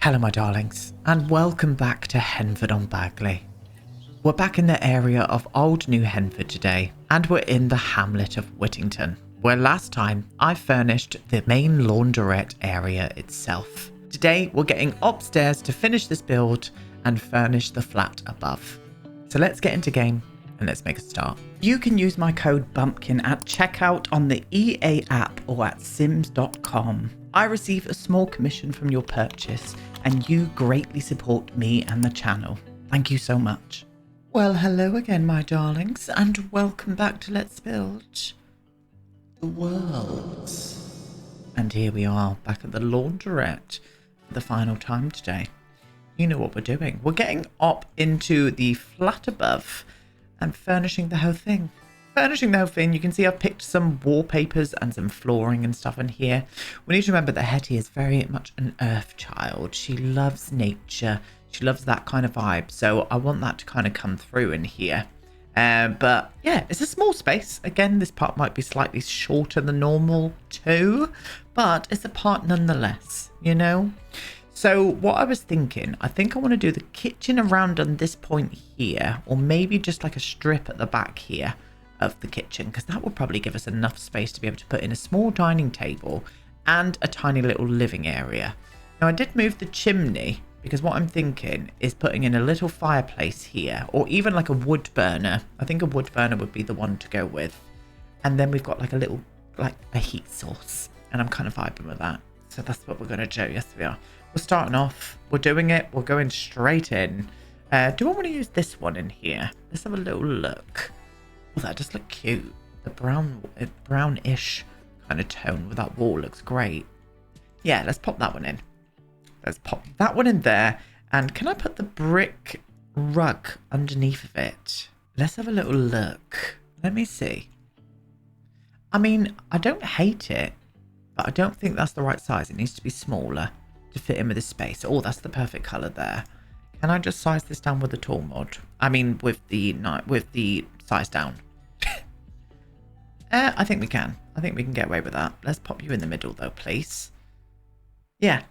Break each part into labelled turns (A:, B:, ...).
A: Hello my darlings, and welcome back to Henford on Bagley. We're back in the area of Old New Henford today, and we're in the Hamlet of Whittington, where last time I furnished the main launderette area itself. Today we're getting upstairs to finish this build and furnish the flat above. So let's get into game and let's make a start. You can use my code BUMPKIN at checkout on the EA app or at sims.com. I receive a small commission from your purchase and you greatly support me and the channel. Thank you so much. Well, hello again, my darlings, and welcome back to Let's Build the Worlds. And here we are, back at the launderette for the final time today. You know what we're doing. We're getting up into the flat above and furnishing the whole thing. You can see I've picked some wallpapers and some flooring and stuff in here. We need to remember that Hetty is very much an earth child. She loves nature. She loves that kind of vibe. So I want that to kind of come through in here. But yeah, it's a small space. Again, this part might be slightly shorter than normal too, but it's a part nonetheless, you know? So what I was thinking, I think I want to do the kitchen around on this point here, or maybe just like a strip at the back here of the kitchen, because that will probably give us enough space to be able to put in a small dining table and a tiny little living area. Now I did move the chimney because what I'm thinking is putting in a little fireplace here, or even like a wood burner. I think a wood burner would be the one to go with. And then we've got like a little, like a heat source, and I'm kind of vibing with that. So that's what we're going to do. Yes, we are. We're starting off. We're doing it. We're going straight in. Do I want to use this one in here? Let's have a little look. Oh, that does look cute. The brownish kind of tone with that wall looks great. Yeah, let's pop that one in. Let's pop that one in there. And can I put the brick rug underneath of it? Let's have a little look. Let me see. I mean, I don't hate it, but I don't think that's the right size. It needs to be smaller to fit in with this space. Oh, that's the perfect color there. Can I just size this down with the tool mod? I mean, with the size down. I think we can. I think we can get away with that. Let's pop you in the middle though, please. Yeah.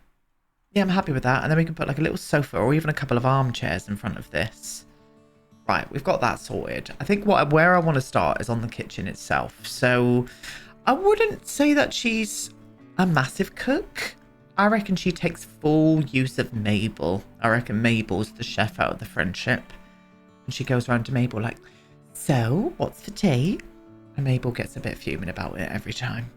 A: Yeah, I'm happy with that. And then we can put like a little sofa or even a couple of armchairs in front of this. Right, we've got that sorted. I think where I want to start is on the kitchen itself. So I wouldn't say that she's a massive cook. I reckon she takes full use of Mabel. I reckon Mabel's the chef out of the friendship. And she goes around to Mabel like, so, what's for tea? And Mabel gets a bit fuming about it every time.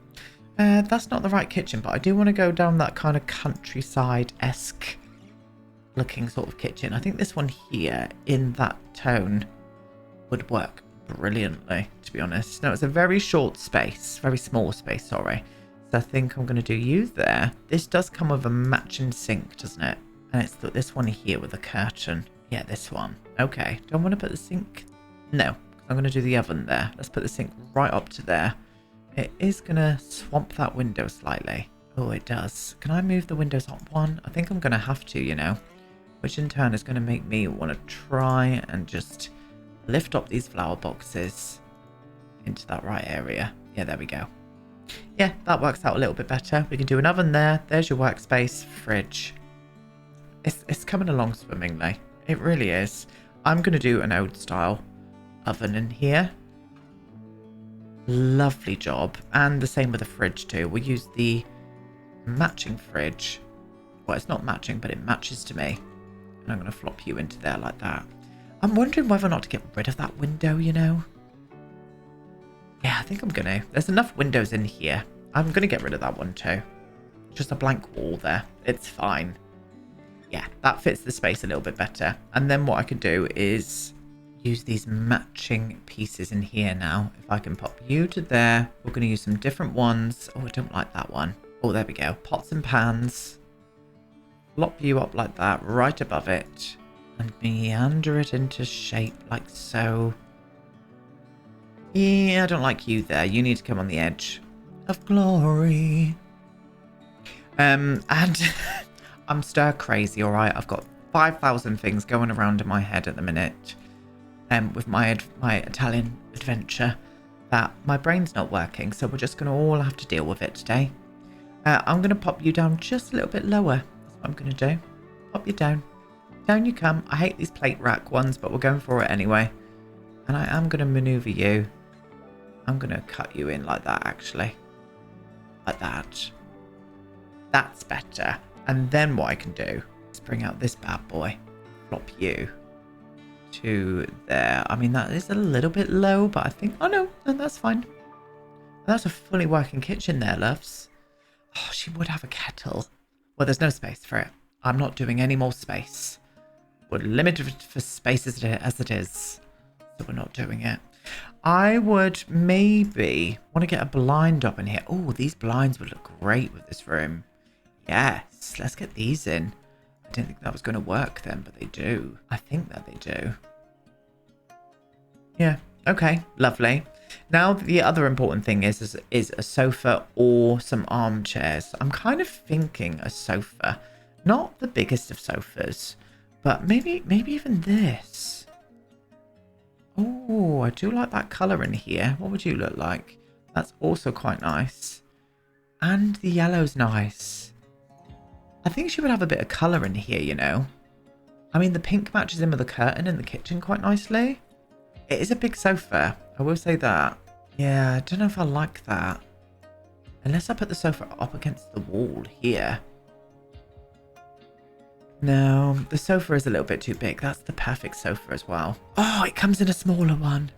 A: That's not the right kitchen, but I do want to go down that kind of countryside-esque looking sort of kitchen. I think this one here, in that tone, would work brilliantly, to be honest. No, it's a very short space. Very small space, sorry. I think I'm going to do you there. This does come with a matching sink, doesn't it? And it's this one here with a curtain. Yeah, this one. Okay. Do I want to put the sink? No. I'm going to do the oven there. Let's put the sink right up to there. It is going to swamp that window slightly. Oh, it does. Can I move the windows up one? I think I'm going to have to, you know. Which in turn is going to make me want to try and just lift up these flower boxes into that right area. Yeah, there we go. Yeah, that works out a little bit better. We can do an oven there. There's your workspace, fridge. It's coming along swimmingly. It really is. I'm going to do an old style oven in here. Lovely job. And the same with the fridge too. We'll use the matching fridge. Well, it's not matching, but it matches to me. And I'm going to flop you into there like that. I'm wondering whether or not to get rid of that window, you know. Yeah, I think I'm going to. There's enough windows in here. I'm going to get rid of that one too. Just a blank wall there. It's fine. Yeah, that fits the space a little bit better. And then what I could do is use these matching pieces in here now. If I can pop you to there. We're going to use some different ones. Oh, I don't like that one. Oh, there we go. Pots and pans. Flop you up like that, right above it. And meander it into shape like so. Yeah, I don't like you there. You need to come on the edge of glory. And I'm stir crazy, all right? I've got 5,000 things going around in my head at the minute. With my Italian adventure, that my brain's not working. So we're just going to all have to deal with it today. I'm going to pop you down just a little bit lower. That's what I'm going to do. Pop you down. Down you come. I hate these plate rack ones, but we're going for it anyway. And I am going to maneuver you. I'm going to cut you in like that, actually. Like that. That's better. And then what I can do is bring out this bad boy. Flop you to there. I mean, that is a little bit low, but I think... Oh, no, that's fine. That's a fully working kitchen there, loves. Oh, she would have a kettle. Well, there's no space for it. I'm not doing any more space. We're limited for space as it is. So we're not doing it. I would maybe want to get a blind up in here. Oh, these blinds would look great with this room. Yes, let's get these in. I didn't think that was going to work then, but they do. I think that they do. Yeah, okay, lovely. Now, the other important thing is a sofa or some armchairs. I'm kind of thinking a sofa. Not the biggest of sofas, but maybe even this. Oh, I do like that colour in here. What would you look like? That's also quite nice. And the yellow's nice. I think she would have a bit of colour in here, you know. I mean, the pink matches in with the curtain in the kitchen quite nicely. It is a big sofa. I will say that. Yeah, I don't know if I like that. Unless I put the sofa up against the wall here. No, the sofa is a little bit too big. That's the perfect sofa as well. Oh, it comes in a smaller one.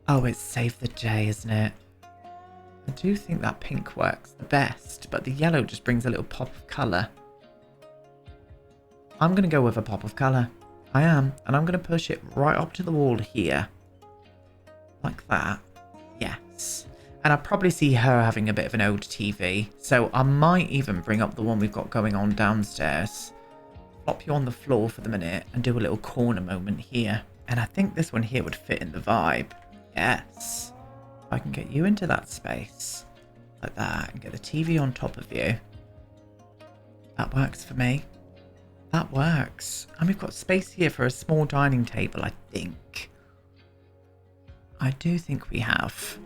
A: Oh, it's saved the day, isn't it? I do think that pink works the best, but the yellow just brings a little pop of colour. I'm going to go with a pop of colour. I am. And I'm going to push it right up to the wall here. Like that. Yes. And I probably see her having a bit of an old TV. So I might even bring up the one we've got going on downstairs. Plop you on the floor for the minute and do a little corner moment here. And I think this one here would fit in the vibe. Yes. I can get you into that space. Like that. And get the TV on top of you. That works for me. That works. And we've got space here for a small dining table, I think. I do think we have.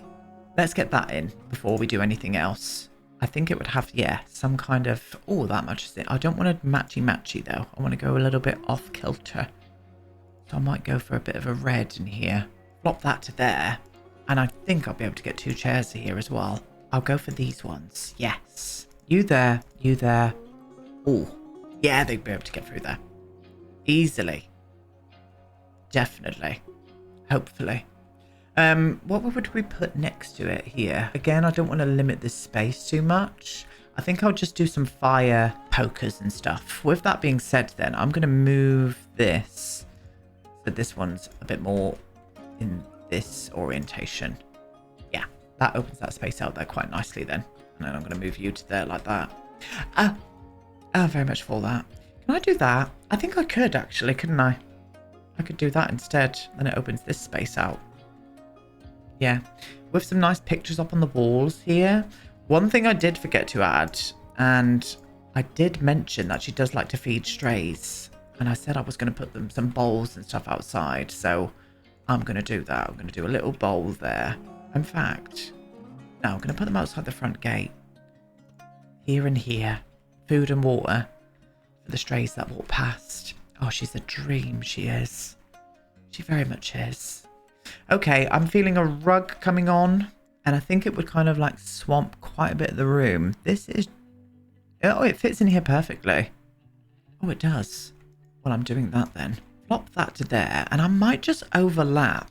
A: Let's get that in before we do anything else. I think it would have, yeah, some kind of... Oh, that matches it. I don't want a matchy-matchy, though. I want to go a little bit off-kilter. So I might go for a bit of a red in here. Flop that to there. And I think I'll be able to get 2 chairs here as well. I'll go for these ones. Yes. You there. You there. Oh, yeah, they'd be able to get through there. Easily. Definitely. Hopefully. What would we put next to it here? Again, I don't want to limit the space too much. I think I'll just do some fire pokers and stuff. With that being said then, I'm going to move this. So this one's a bit more in this orientation. Yeah, that opens that space out there quite nicely then. And then I'm going to move you to there like that. Oh, very much for that. Can I do that? I think I could actually, couldn't I? I could do that instead. Then it opens this space out. Yeah, with some nice pictures up on the walls here. One thing I did forget to add, and I did mention that she does like to feed strays. And I said I was going to put them some bowls and stuff outside. So I'm going to do that. I'm going to do a little bowl there. In fact, no, I'm going to put them outside the front gate. Here and here. Food and water for the strays that walk past. Oh, she's a dream, she is. She very much is. Okay, I'm feeling a rug coming on, and I think it would kind of like swamp quite a bit of the room. This is... Oh, it fits in here perfectly. Oh, it does. Well, I'm doing that then. Plop that to there, and I might just overlap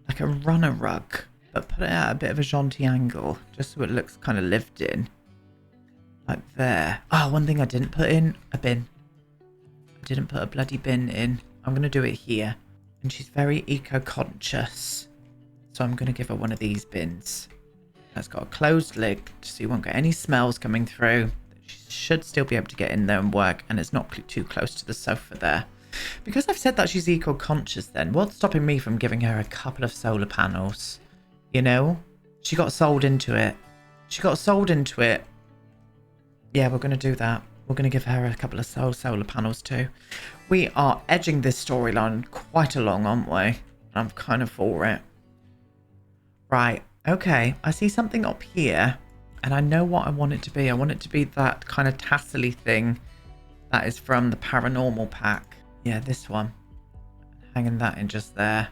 A: like a runner rug, but put it at a bit of a jaunty angle, just so it looks kind of lived in. Like there. Oh, one thing I didn't put in, a bin. I didn't put a bloody bin in. I'm going to do it here. And she's very eco-conscious. So I'm going to give her one of these bins. That's got a closed lid, so you won't get any smells coming through. She should still be able to get in there and work, and it's not too close to the sofa there. Because I've said that she's eco-conscious then, what's stopping me from giving her a couple of solar panels? You know? She got sold into it. She got sold into it. Yeah, we're going to do that. We're going to give her a couple of solar panels too. We are edging this storyline quite along, aren't we? I'm kind of for it. Right. Okay. I see something up here, and I know what I want it to be. I want it to be that kind of tassely thing That is from the paranormal pack. Yeah, this one. Hanging that in just there.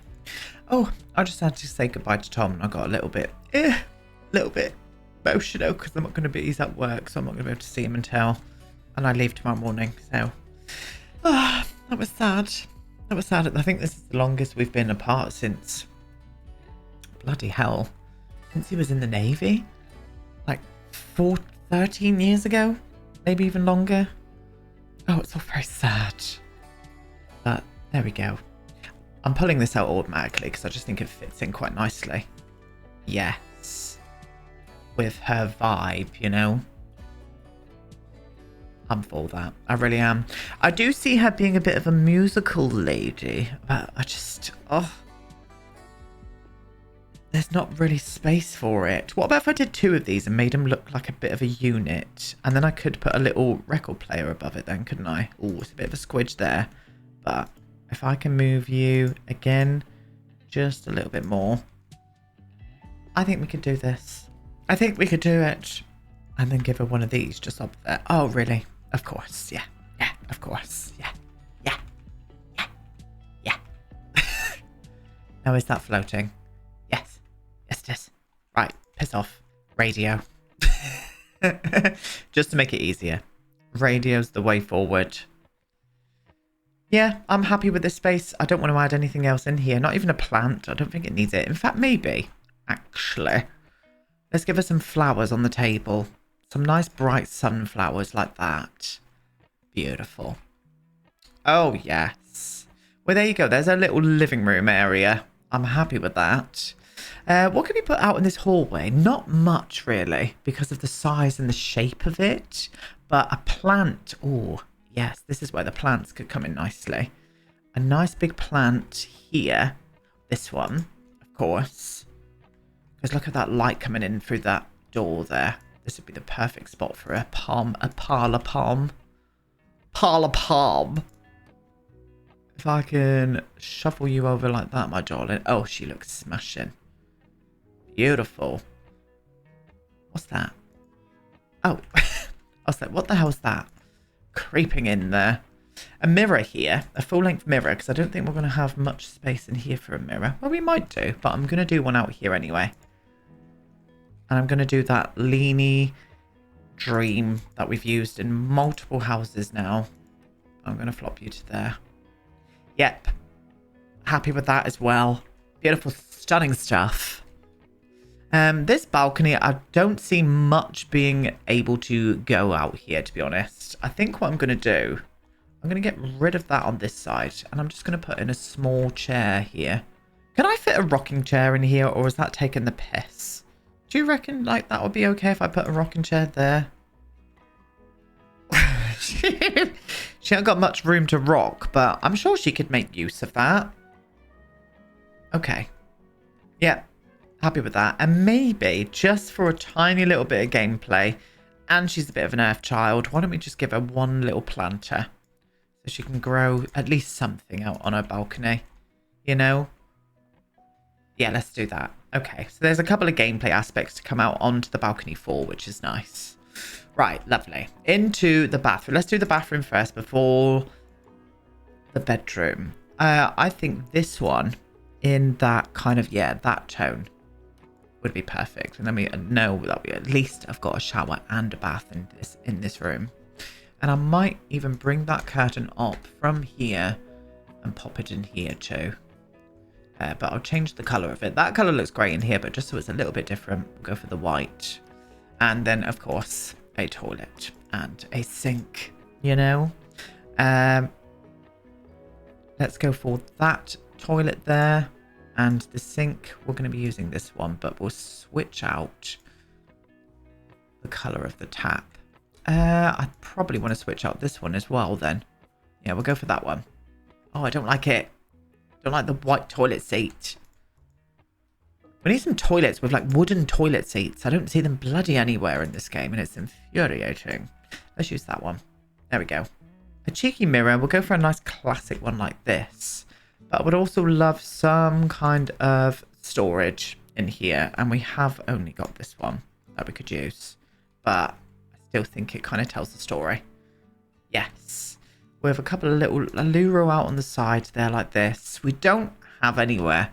A: Oh, I just had to say goodbye to Tom. I got a little bit emotional because I'm not going to be, he's at work, so I'm not going to be able to see him until, and I leave tomorrow morning. So, that was sad. That was sad. I think this is the longest we've been apart since, bloody hell, since he was in the Navy. Like 13 years ago, maybe even longer. Oh, it's all very sad. But there we go. I'm pulling this out automatically because I just think it fits in quite nicely. Yes. With her vibe, you know. I'm for that. I really am. I do see her being a bit of a musical lady, but I just, there's not really space for it. What about if I did 2 of these and made them look like a bit of a unit? And then I could put a little record player above it then, couldn't I? Oh, it's a bit of a squidge there. But if I can move you again, just a little bit more. I think we could do this. I think we could do it. And then give her one of these just up there. Oh, really? Of course. Yeah. Yeah, of course. Yeah. Yeah. Yeah. Yeah. Now, is that floating? Yes. Yes, it is. Right. Piss off. Radio. Just to make it easier. Radio's the way forward. Yeah, I'm happy with this space. I don't want to add anything else in here. Not even a plant. I don't think it needs it. In fact, maybe. Actually. Let's give her some flowers on the table. Some nice bright sunflowers like that. Beautiful. Oh, yes. Well, there you go. There's a little living room area. I'm happy with that. What can we put out in this hallway? Not much, really, because of the size and the shape of it. But a plant. Oh, yes. This is where the plants could come in nicely. A nice big plant here. This one, of course. Because look at that light coming in through that door there. This would be the perfect spot for a palm, a parlor palm. Parlor palm. If I can shuffle you over like that, my darling. Oh, she looks smashing. Beautiful. What's that? Oh, I was like, what the hell's that? Creeping in there. A mirror here. A full-length mirror, because I don't think we're going to have much space in here for a mirror. Well, we might do, but I'm going to do one out here anyway. And I'm going to do that Leany Dream that we've used in multiple houses now. I'm going to flop you to there. Yep. Happy with that as well. Beautiful, stunning stuff. This balcony, I don't see much being able to go out here, to be honest. I think what I'm going to do, I'm going to get rid of that on this side. And I'm just going to put in a small chair here. Can I fit a rocking chair in here, or is that taking the piss? Do you reckon like that would be okay if I put a rocking chair there? She hasn't got much room to rock, but I'm sure she could make use of that. Okay. Yeah, happy with that. And maybe just for a tiny little bit of gameplay, and she's a bit of an earth child, why don't we just give her one little planter so she can grow at least something out on her balcony, you know? Yeah, let's do that. Okay, so there's a couple of gameplay aspects to come out onto the balcony for, which is nice. Right, lovely. Into the bathroom. Let's do the bathroom first before the bedroom. I think this one in that kind of, yeah, that tone would be perfect. And then we know that we at least have got a shower and a bath in this room. And I might even bring that curtain up from here and pop it in here too. But I'll change the colour of it. That colour looks great in here, but just so it's a little bit different, we'll go for the white. And then, of course, a toilet and a sink, you know. Let's go for that toilet there. And the sink, we're going to be using this one, but we'll switch out the colour of the tap. I probably want to switch out this one as well then. Yeah, we'll go for that one. Oh, I don't like it. Don't like the white toilet seat. We need some toilets with like wooden toilet seats. I don't see them bloody anywhere in this game and it's infuriating. Let's use that one. There we go. A cheeky mirror. We'll go for a nice classic one like this. But I would also love some kind of storage in here. And we have only got this one that we could use. But I still think it kind of tells the story. Yes. with a couple of little alluro out on the side there like this. We don't have anywhere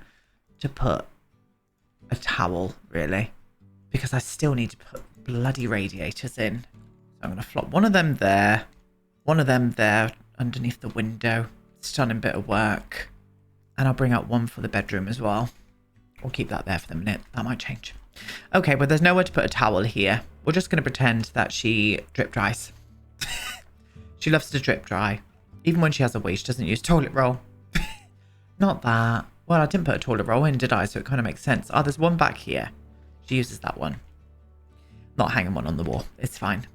A: to put a towel, really, because I still need to put bloody radiators in. So I'm going to flop one of them there, one of them there underneath the window. Stunning bit of work. And I'll bring out one for the bedroom as well. We'll keep that there for the minute. That might change. Okay, well, there's nowhere to put a towel here. We're just going to pretend that she drip dries. She loves to drip dry. Even when she has a wee, she doesn't use toilet roll. Not that. Well, I didn't put a toilet roll in, did I? So it kind of makes sense. Oh, there's one back here. She uses that one. Not hanging one on the wall. It's fine.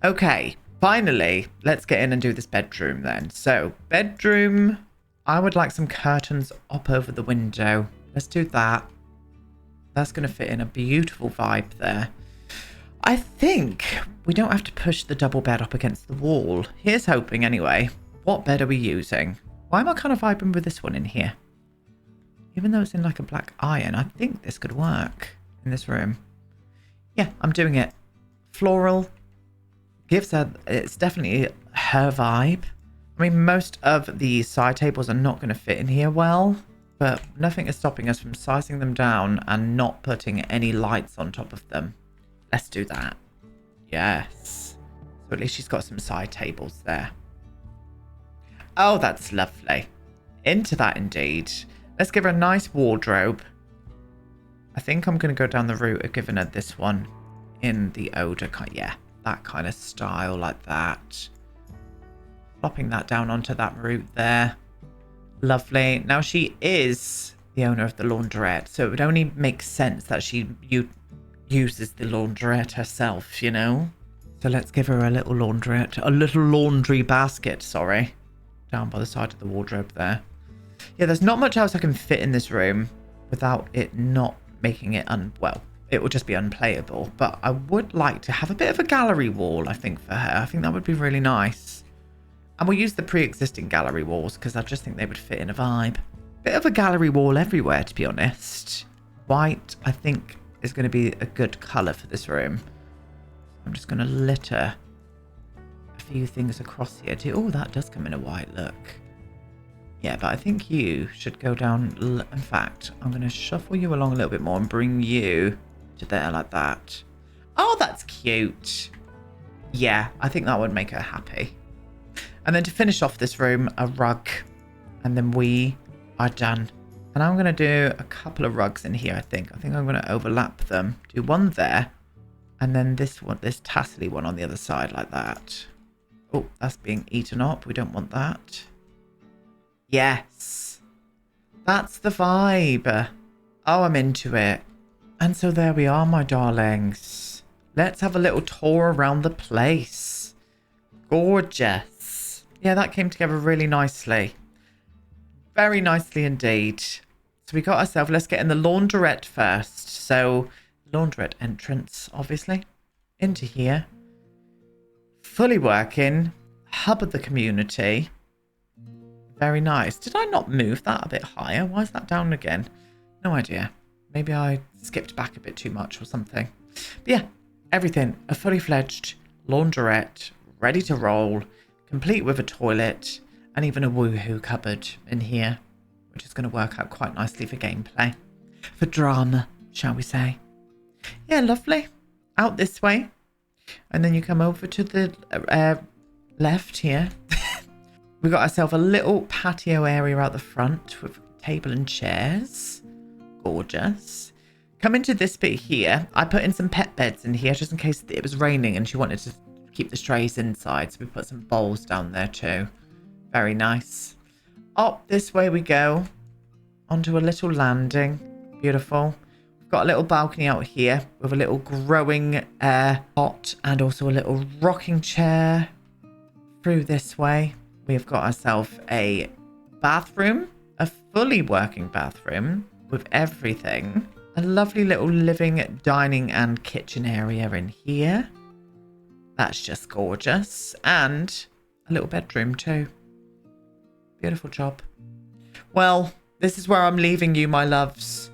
A: Okay, finally, let's get in and do this bedroom then. So, bedroom, I would like some curtains up over the window. Let's do that. That's going to fit in a beautiful vibe there. I think we don't have to push the double bed up against the wall. Here's hoping anyway. What bed are we using? Why am I kind of vibing with this one in here? Even though it's in like a black iron, I think this could work in this room. Yeah, I'm doing it. Floral. Gives her, it's definitely her vibe. I mean, most of the side tables are not going to fit in here well, but nothing is stopping us from sizing them down and not putting any lights on top of them. Let's do that. Yes. So at least she's got some side tables there. Oh, that's lovely. Into that indeed. Let's give her a nice wardrobe. I think I'm going to go down the route of giving her this one in the odor. Yeah. That kind of style like that. Flopping that down onto that route there. Lovely. Now she is the owner of the launderette, so it would only make sense that she uses the launderette herself, you know? So let's give her a little launderette, a little laundry basket, sorry. Down by the side of the wardrobe there. Yeah, there's not much else I can fit in this room without it not making it well. It would just be unplayable, but I would like to have a bit of a gallery wall, I think, for her. I think that would be really nice. And we'll use the pre-existing gallery walls because I just think they would fit in a vibe. Bit of a gallery wall everywhere, to be honest. White, I think, is going to be a good colour for this room. I'm just going to litter a few things across here too. Oh, that does come in a white look. Yeah, but I think you should go down. In fact, I'm going to shuffle you along a little bit more and bring you to there like that. Oh, that's cute. Yeah, I think that would make her happy. And then to finish off this room, a rug. And then we are done. And I'm going to do a couple of rugs in here, I think. I think I'm going to overlap them. Do one there. And then this one, this tassely one on the other side like that. Oh, that's being eaten up. We don't want that. Yes. That's the vibe. Oh, I'm into it. And so there we are, my darlings. Let's have a little tour around the place. Gorgeous. Yeah, that came together really nicely. Very nicely indeed. So we got ourselves, let's get in the launderette first. So, launderette entrance, obviously. Into here. Fully working. Hub of the community. Very nice. Did I not move that a bit higher? Why is that down again? No idea. Maybe I skipped back a bit too much or something. But yeah, everything. A fully fledged launderette, ready to roll, complete with a toilet, and even a woohoo cupboard in here, which is going to work out quite nicely for gameplay. For drama, shall we say. Yeah, lovely. Out this way. And then you come over to the left here. We got ourselves a little patio area out the front with table and chairs. Gorgeous. Come into this bit here. I put in some pet beds in here just in case it was raining and she wanted to keep the strays inside. So we put some bowls down there too. Very nice. Up this way we go. Onto a little landing. Beautiful. We've got a little balcony out here with a little growing pot and also a little rocking chair. Through this way. We've got ourselves a bathroom. A fully working bathroom. With everything. A lovely little living, dining and kitchen area in here. That's just gorgeous. And a little bedroom too. Beautiful job. Well, this is where I'm leaving you, my loves.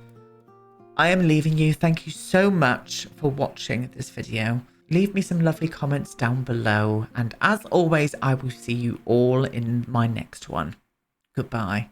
A: I am leaving you. Thank you so much for watching this video. Leave me some lovely comments down below. And as always, I will see you all in my next one. Goodbye.